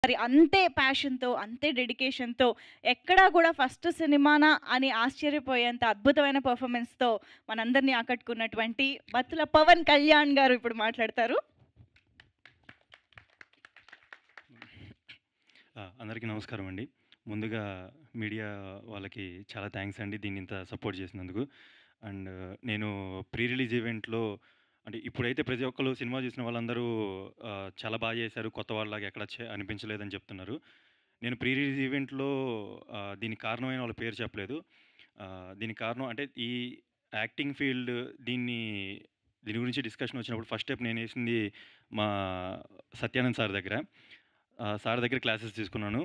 మరి అంతే ప్యాషన్‌తో, అంతే డెడికేషన్‌తో ఎక్కడా కూడా ఫస్ట్ సినిమానా అని ఆశ్చర్యపోయేంత అద్భుతమైన పెర్ఫార్మన్స్‌తో మనందరిని ఆకట్టుకున్నటువంటి బత్తుల పవన్ కళ్యాణ్ గారు ఇప్పుడు మాట్లాడతారు. అందరికీ నమస్కారం అండి. ముందుగా మీడియా వాళ్ళకి చాలా థ్యాంక్స్ అండి దీన్ని ఇంత సపోర్ట్ చేసినందుకు. అండ్ నేను ప్రీ రిలీజ్ ఈవెంట్‌లో అంటే ఇప్పుడైతే ప్రతి ఒక్కళ్ళు సినిమా చూసిన వాళ్ళందరూ చాలా బాగా చేశారు. కొత్త వాళ్ళలాగా ఎక్కడ అనిపించలేదని చెప్తున్నారు. నేను ప్రీ రిలీజ్ ఈవెంట్‌లో దీనికి కారణమైన వాళ్ళ పేరు చెప్పలేదు. దీనికి కారణం అంటే ఈ యాక్టింగ్ ఫీల్డ్ దీన్ని దీని గురించి డిస్కషన్ వచ్చినప్పుడు ఫస్ట్ స్టెప్ నేనేసింది మా సత్యానంద్ సార్ దగ్గర. సార్ దగ్గర క్లాసెస్ తీసుకున్నాను.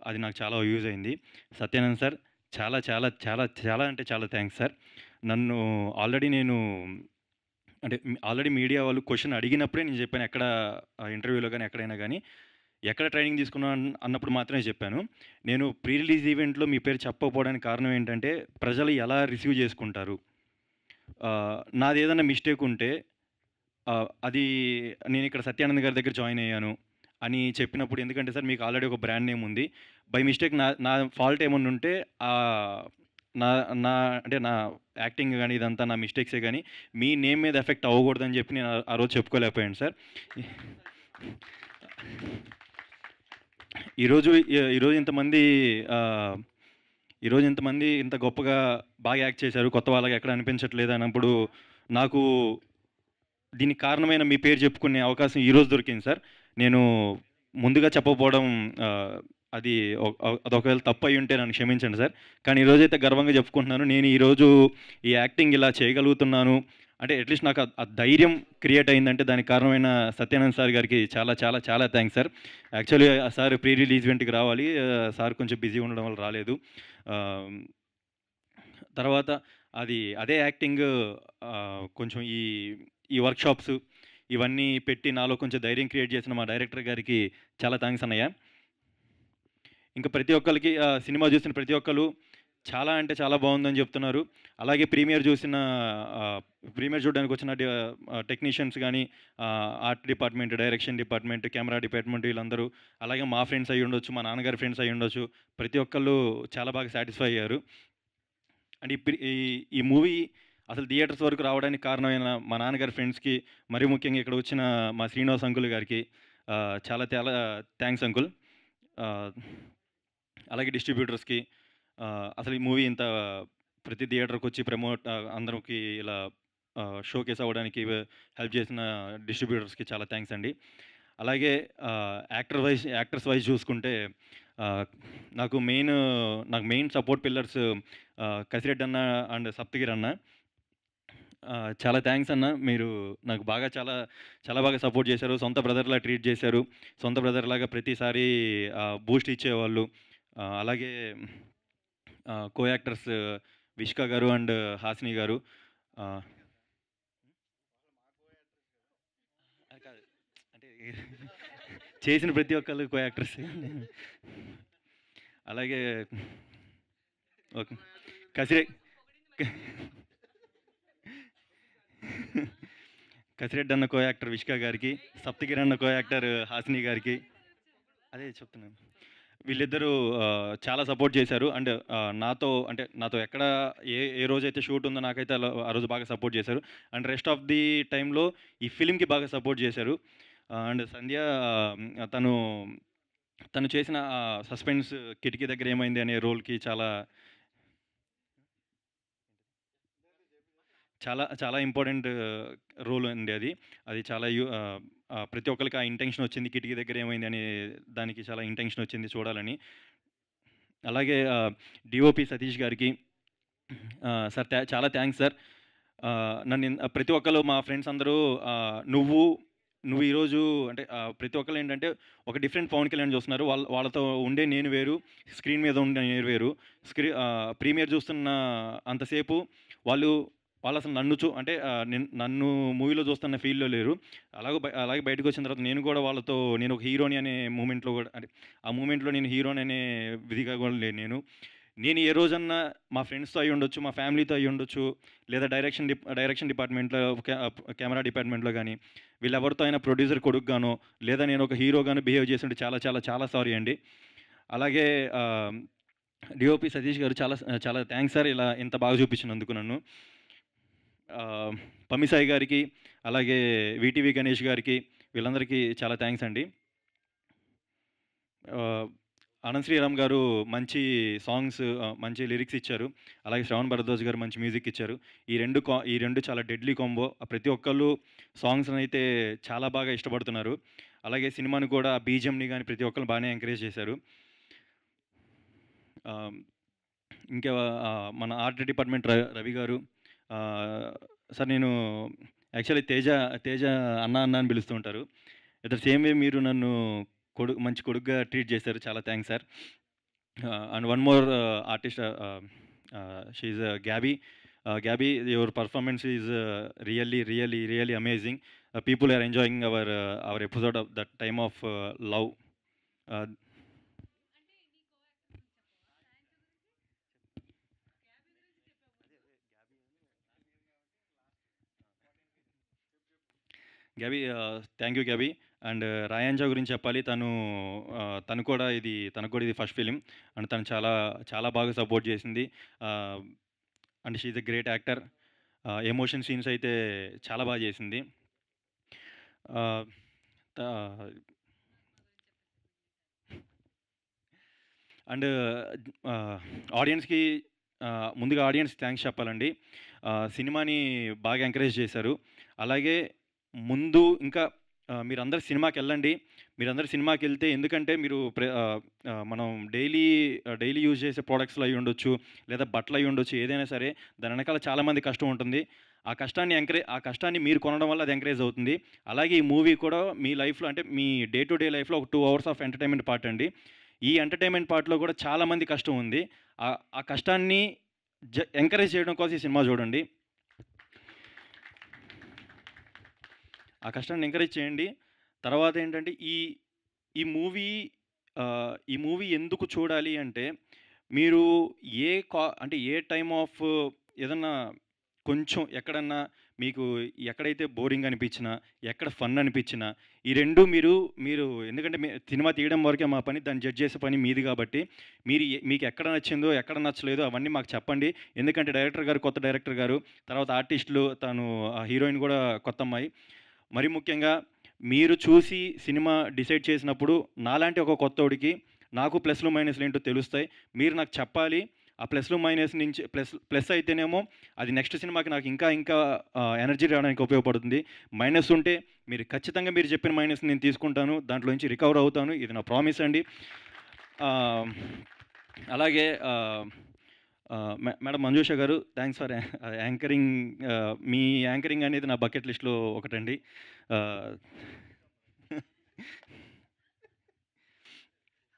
అది నాకు చాలా యూజ్ అయింది. సత్యానంద్ సార్ చాలా, చాలా, చాలా, చాలా అంటే చాలా థాంక్స్ సార్. నన్ను ఆల్రెడీ నేను అంటే ఆల్రెడీ మీడియా వాళ్ళు క్వెషన్ అడిగినప్పుడే నేను చెప్పాను. ఎక్కడ ఇంటర్వ్యూలో గాని, ఎక్కడైనా గాని, ఎక్కడ ట్రైనింగ్ తీసుకున్నావు అన్నప్పుడు మాత్రమే చెప్పాను. నేను ప్రీ రిలీజ్ ఈవెంట్‌లో మీ పేరు చెప్పకపోవడానికి కారణం ఏంటంటే, ప్రజలు ఎలా రిసీవ్ చేసుకుంటారు? నాదేదన్నా మిస్టేక్ ఉంటే అది నేనిక్కడ సత్యానంద్ గారి దగ్గర జాయిన్ అయ్యాను అని చెప్పినప్పుడు ఎందుకంటే సార్ మీకు ఆల్రెడీ ఒక బ్రాండ్ నేమ్ ఉంది. బై మిస్టేక్ నా నా ఫాల్ట్ ఏమన్నా ఉంటే నా నా అంటే నా యాక్టింగ్ గాని ఇదంతా నా మిస్టేక్సే గాని మీ నేమ్ మీద ఎఫెక్ట్ అవ్వకూడదని చెప్పి నేను ఆ రోజు చెప్పుకోలేకపోయాను సార్. ఈరోజు ఈరోజు ఇంతమంది ఆహ్, ఈరోజు ఇంతమంది ఇంత గొప్పగా బాగా యాక్ట్ చేశారు. కొత్త వాళ్ళకి ఎక్కడ అనిపించట్లేదు అన్నప్పుడు నాకు దీనికి కారణమైన మీ పేరు చెప్పుకునే అవకాశం ఈరోజు దొరికింది సార్. నేను ముందుగా చెప్పకపోవడం అది అదొకవేళ తప్పయ్యుంటే నన్ను క్షమించండి సార్. కానీ ఈరోజైతే గర్వంగా చెప్పుకుంటున్నాను. నేను ఈరోజు ఈ యాక్టింగ్ ఇలా చేయగలుగుతున్నాను. అంటే అట్‌లీస్ట్ నాకు ఆ ధైర్యం క్రియేట్ అయిందంటే దానికి కారణమైన సత్యానంద్ సార్ గారికి చాలా చాలా చాలా థాంక్స్ సార్. యాక్చువల్లీ ఆ సార్ ప్రీ రిలీజ్ ఈవెంట్‌కి రావాలి. సార్ కొంచెం బిజీగా ఉండడం వల్ల రాలేదు. ఆహ్, తర్వాత అదే యాక్టింగ్ కొంచెం ఈ వర్క్‌షాప్స్ ఇవన్నీ పెట్టి నాలో కొంచెం ధైర్యం క్రియేట్ చేసిన మా డైరెక్టర్ గారికి చాలా థాంక్స్ అన్నయ్య. ఇంకా ప్రతి ఒక్కళ్ళకి సినిమా చూసిన ప్రతి ఒక్కళ్ళు చాలా అంటే చాలా బావుందని చెప్తున్నారు. అలాగే ఆహ్, ప్రీమియర్ చూడడానికొచ్చిన టెక్నీషియన్స్ గాని, art department, direction department, camera department వీళ్ళందరూ, అలాగే మా ఫ్రెండ్స్ అయ్యుండొచ్చు, మా నాన్నగారి ఫ్రెండ్స్ అయ్యుండొచ్చు. ప్రతి ఒక్కళ్ళు చాలా బాగా సాటిస్ఫై అయ్యారు. అండ్ ఈ ఈ మూవీ అసలు థియేటర్స్ వరకు రావడానికి కారణమైన మా నాన్నగారి ఫ్రెండ్స్‌కి, మరీ ముఖ్యంగా ఇక్కడ వచ్చిన మా శ్రీనివాస్ అంకుల్ గారికి చాలా చాలా థాంక్స్ అంకుల్. ఆహ్, అలాగే డిస్ట్రిబ్యూటర్స్‌కి అసలు ఈ మూవీ ఇంత ప్రతి థియేటర్‌కొచ్చి అందరికి ఇలా షోకేస్ అవ్వడానికి హెల్ప్ చేసిన డిస్ట్రిబ్యూటర్స్‌కి చాలా థాంక్స్ అండి. అలాగే యాక్టర్స్ వైస్ చూసుకుంటే ఆహ్, నాకు మెయిన్ సపోర్ట్ పిల్లర్స్ కసిరెడ్డి అన్న అండ్ సప్తగిరి అన్న. చాలా థాంక్స్ అన్న. మీరు నాకు చాలా, చాలా బాగా సపోర్ట్ చేశారు. సొంత బ్రదర్‌లా ట్రీట్ చేశారు. సొంత బ్రదర్‌లాగా ప్రతిసారి బూస్ట్ ఇచ్చేవాళ్ళు. అలాగే కో యాక్టర్స్ విష్క గారు అండ్ హాసిని గారు. ఆహ్, కాదు. అంటే చేసిన ప్రతి ఒక్కళ్ళు కో యాక్టర్సే. అలాగే ఓకే. కసిరె కసిరెడ్డి అన్న కో యాక్టర్ విష్క గారికి, సప్తగిరి అన్న కో యాక్టర్ హాసిని గారికి అదే చెప్తున్నాను. వీళ్ళిద్దరూ చాలా సపోర్ట్ చేశారు. అండ్ నాతో ఎక్కడ ఏ రోజైతే షూట్ ఉందో నాకైతే ఆ రోజు బాగా సపోర్ట్ చేశారు. అండ్ రెస్ట్ ఆఫ్ ది టైమ్‌లో ఈ ఫిల్మ్‌కి బాగా సపోర్ట్ చేశారు. అండ్ సంధ్య తను తను చేసిన సస్పెన్స్ కిటికీ దగ్గర ఏమైంది అనే రోల్‌కి చాలా చాలా చాలా ఇంపార్టెంట్ రోల్ అండి అది. అది చాలా ప్రతి ఒక్కళ్ళకి ఆ ఇంటెన్షన్ వచ్చింది. కిటికీ దగ్గర ఏమైంది అనే దానికి చాలా ఇంటెన్షన్ వచ్చింది చూడాలని. అలాగే డీఓపీ సతీష్ గారికి సార్ చాలా థాంక్స్ సార్. ప్రతి ఒక్కళ్ళు మా ఫ్రెండ్స్ అందరూ నువ్వు ఈరోజు అంటే ప్రతి ఒక్కళ్ళు ఏంటంటే ఒక డిఫరెంట్ పవన్ కళ్యాణ్ చూస్తున్నారు. వాళ్ళతో ఉండే నేను వేరు, స్క్రీన్ మీద ఉండే నేను వేరు. ప్రీమియర్ చూస్తున్న అంతసేపు వాళ్ళు వాళ్ళసలు నన్ను అంటే నన్ను మూవీలో చూస్తున్న ఫీల్‌లో లేరు. అలాగే బయటకొచ్చిన తర్వాత నేను కూడా నేను ఒక హీరోని అనే మూమెంట్‌లో కూడా అంటే ఆ మూమెంట్‌లో నేను హీరోని అనే విధిగా కూడా లేను నేను. నేను ఏ రోజన్నా మా ఫ్రెండ్స్‌తో అయ్యుండొచ్చు, మా ఫ్యామిలీతో అయ్యుండొచ్చు, లేదా డైరెక్షన్ డిపార్ట్‌మెంట్‌లో కెమెరా డిపార్ట్‌మెంట్‌లో గానీ, వీళ్ళెవరితో అయినా ప్రొడ్యూసర్ కొడుకుగానో, లేదా నేను ఒక హీరోగానో బిహేవ్ చేసుంటే చాలా చాలా చాలా సారీ అండి. అలాగే డీఓపీ సతీష్ గారు చాలా చాలా థాంక్స్ సార్ ఇలా ఇంత బాగా చూపించినందుకు నన్ను. ఆహ్, పమ్మిసాయి గారికి, అలాగే వీటీవీ గణేష్ గారికి వీళ్ళందరికీ చాలా థాంక్స్ అండి. ఆహ్, ఆనంద్ శ్రీరామ్ గారు మంచి సాంగ్స్ మంచి లిరిక్స్ ఇచ్చారు. అలాగే శ్రవణ్ భరద్వాజ్ గారు మంచి మ్యూజిక్ ఇచ్చారు. ఈ 2 చాలా డెడ్లీ కాంబో. ప్రతి ఒక్కళ్ళు సాంగ్స్‌నైతే చాలా బాగా ఇష్టపడుతున్నారు. అలాగే సినిమాని కూడా బీజీఎంని గాని ప్రతి ఒక్కళ్ళు బానే ఎంకరేజ్ చేశారు. ఆహ్, ఇంకా మన ఆర్ట్ డిపార్ట్మెంట్ రవి గారు ఆహ్, సార్ నేను యాక్చువల్లీ తేజ అన్న అని పిలుస్తూ ఉంటారు. అట్ ద సేమ్ వే మీరు నన్ను మంచి కొడుకుగా ట్రీట్ చేశారు. చాలా thanks sir. And one more artist she is Gabby. Gabby your performance is really amazing. People are enjoying our episode of that time of love. Gabby thank you Gabby. And రాయాంజా గురించి చెప్పాలి. తనకు కూడా ఇది first film. And తను చాలా చాలా బాగా సపోర్ట్ చేసింది. And she is a great actor. Emotion scenes అయితే చాలా బాగా చేసింది. ఆహ్, త అండ్ ఆడియన్స్‌కి ముందుగా ఆడియన్స్‌కి థాంక్స్ చెప్పాలండి. సినిమాని బాగా ఎంకరేజ్ చేశారు. అలాగే ముందు ఇంకా మీరందరూ సినిమాకెళ్తే ఎందుకంటే మనం డైలీ యూజ్ చేసే ప్రొడక్ట్స్‌లో అయ్యుండొచ్చు, లేదా బట్టలు అయ్యుండొచ్చు, ఏదైనా సరే దాని వెనకాల చాలామంది కష్టం ఉంటుంది. ఆ కష్టాన్ని మీరు కొనడం వల్ల అది ఎంకరేజ్ అవుతుంది. అలాగే ఈ మూవీ కూడా మీ లైఫ్‌లో అంటే మీ డే టు డే లైఫ్‌లో ఒక 2 అవర్స్ ఆఫ్ ఎంటర్‌టైన్‌మెంట్ పార్ట్ అండి. ఈ ఎంటర్‌టైన్‌మెంట్ పార్ట్‌లో కూడా చాలామంది కష్టం ఉంది. ఆ కష్టాన్ని ఎంకరేజ్ చేయడం కోసం ఈ సినిమా చూడండి. ఆ కష్టాన్ని ఎంకరేజ్ చేయండి. తర్వాతేంటంటే ఈ మూవీ ఈ మూవీ ఎందుకు చూడాలి అంటే, మీరు అంటే ఏ టైమ్ ఆఫ్ ఏదన్నా కొంచెం ఎక్కడన్నా మీకు ఎక్కడైతే బోరింగ్ అనిపించినా, ఎక్కడ ఫన్ అనిపించినా, ఈ 2 మీరు ఎందుకంటే సినిమా తీయడం వరకే మా పని. దాన్ని జడ్జ్ చేసే పని మీది కాబట్టి, మీకెక్కడ నచ్చిందో, ఎక్కడ నచ్చలేదో అవన్నీ మాకు చెప్పండి. ఎందుకంటే కొత్త డైరెక్టర్ గారు, తర్వాత ఆర్టిస్టులు, ఆ హీరోయిన్ కూడా కొత్తమ్మాయి. మరి ముఖ్యంగా మీరు చూసి సినిమా డిసైడ్ చేసినప్పుడు నాలాంటి ఒక కొత్తోడికి నాకు ప్లస్‌లు, మైనస్‌లు ఏంటో తెలుస్తాయి. మీరు నాకు చెప్పాలి. ఆ ప్లస్‌లు, మైనస్ నుంచి ప్లస్ అయితేనేమో అది నెక్స్ట్ సినిమాకి నాకు ఇంకా ఎనర్జీ రావడానికి ఉపయోగపడుతుంది. మైనస్ ఉంటే ఖచ్చితంగా మీరు చెప్పిన మైనస్ నేను తీసుకుంటాను. దాంట్లో నుంచి రికవర్ అవుతాను. ఇది నా ప్రామిస్ అండి. ఆహ్, అలాగే మేడం మంజుష గారు thanks for anchoring. Me anchoring అనేది నా బకెట్ లిస్ట్‌లో ఒకటండి.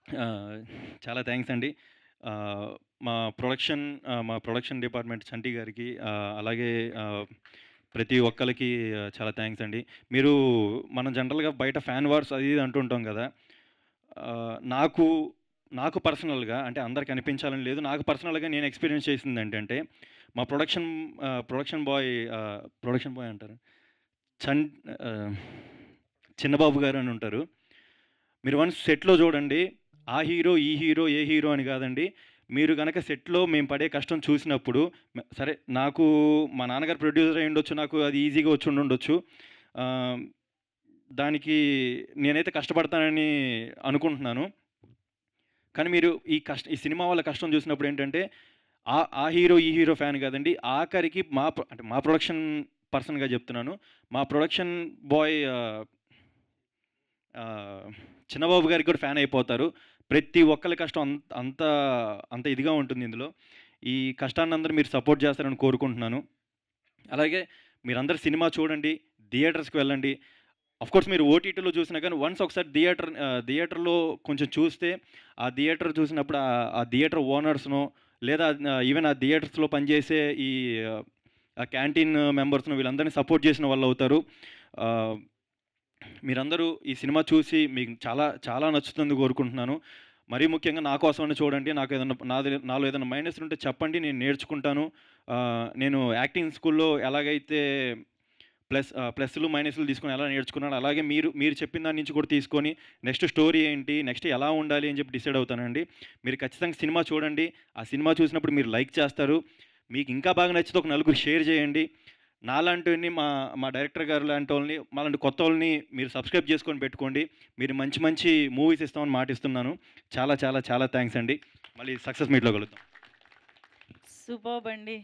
ఆహ్, చాలా థాంక్స్ అండి. ఆహ్, మా ప్రొడక్షన్ డిపార్ట్మెంట్ చంటి గారికి అలాగే ప్రతి ఒక్కళ్ళకి చాలా థాంక్స్ అండి. మనం జనరల్‌గా బయట ఫ్యాన్ వార్స్ అది ఇది అంటుంటాం గదా! నాకు నాకు పర్సనల్‌గా అంటే అందరికి అనిపించాలని లేదు. నాకు పర్సనల్‌గా నేను ఎక్స్‌పీరియన్స్ చేసిందేంటంటే, మా ప్రొడక్షన్ బాయ్ అంటారా? చన్ ఆహ్, చిన్నబాబు గారు అని ఉంటారు. మీరు వన్స్ సెట్‌లో చూడండి. ఆ హీరో, ఈ హీరో, ఏ హీరో అని కాదండి. మీరు గనక సెట్‌లో మేము పడే కష్టం చూసినప్పుడు సరే నాకు మా నాన్నగారు ప్రొడ్యూసర్ అయ్యుండొచ్చు. నాకు అది ఈజీగా వచ్చుండుండొచ్చు. ఆహ్, దానికి నేనైతే కష్టపడతానని అనుకుంటున్నాను. కానీ మీరు ఈ సినిమా వాళ్ళ కష్టం చూసినప్పుడు ఏంటంటే, ఆ హీరో, ఈ హీరో ఫ్యాన్ కాదండి. ఆఖరికి అంటే మా ప్రొడక్షన్ పర్సన్‌గా చెప్తున్నాను. మా ప్రొడక్షన్ బాయ్ ఆహ్, చిన్నబాబు గారికి కూడా ఫ్యాన్ అయిపోతారు. ప్రతి ఒక్కళ్ళ కష్టం అంత అంత ఇదిగా ఉంటుంది ఇందులో. ఈ కష్టాన్నందరూ మీరు సపోర్ట్ చేస్తారని కోరుకుంటున్నాను. అలాగే మీరందరూ సినిమా చూడండి. థియేటర్స్‌కి వెళ్ళండి. ఆఫ్‌కోర్స్ మీరు ఓటీటీలో చూసినా కానీ వన్స్ ఒకసారి థియేటర్‌లో కొంచెం చూస్తే, ఆ థియేటర్ చూసినప్పుడు ఆ థియేటర్ ఓనర్స్‌నో లేదా ఈవెన్ ఆ థియేటర్స్‌లో పనిచేసే ఆ క్యాంటీన్ మెంబర్స్‌నో వీళ్ళందరిని సపోర్ట్ చేసిన వాళ్ళవుతారు. మీరందరూ ఈ సినిమా చూసి మీకు చాలా చాలా నచ్చుతుందని కోరుకుంటున్నాను. మరీ ముఖ్యంగా నా కోసమన్నా చూడండి. నాకు ఏదన్నా నాలో ఏదైనా మైనస్‌లు ఉంటే చెప్పండి. నేను నేర్చుకుంటాను. నేను యాక్టింగ్ స్కూల్‌లో ఎలాగైతే ప్లస్‌లు, మైనస్‌లు తీసుకొని ఎలా నేర్చుకున్నానో అలాగే మీరు చెప్పిన దాని నుంచి కూడా తీసుకొని నెక్స్ట్ స్టోరీ ఏంటి? నెక్స్ట్ ఎలా ఉండాలి అని చెప్పి డిసైడ్ అవుతానండి. మీరు ఖచ్చితంగా సినిమా చూడండి. ఆ సినిమా చూసినప్పుడు మీరు లైక్ చేస్తారు. మీకు ఇంకా బాగా నచ్చితే ఒక నలుగురికి షేర్ చేయండి. నాలాంటోన్ని మా డైరెక్టర్ గారు లాంటోళ్ళని, మాలాంటి కొత్తోళ్ళని మీరు సబ్స్క్రైబ్ చేసుకొని పెట్టుకోండి. మీరు మంచి మంచి మూవీస్ ఇస్తామని మాటిస్తున్నాను. చాలా చాలా చాలా థాంక్స్ అండి. మళ్ళీ సక్సెస్ మీట్‌లో కలుద్దాం. సూపర్బ్ అండి.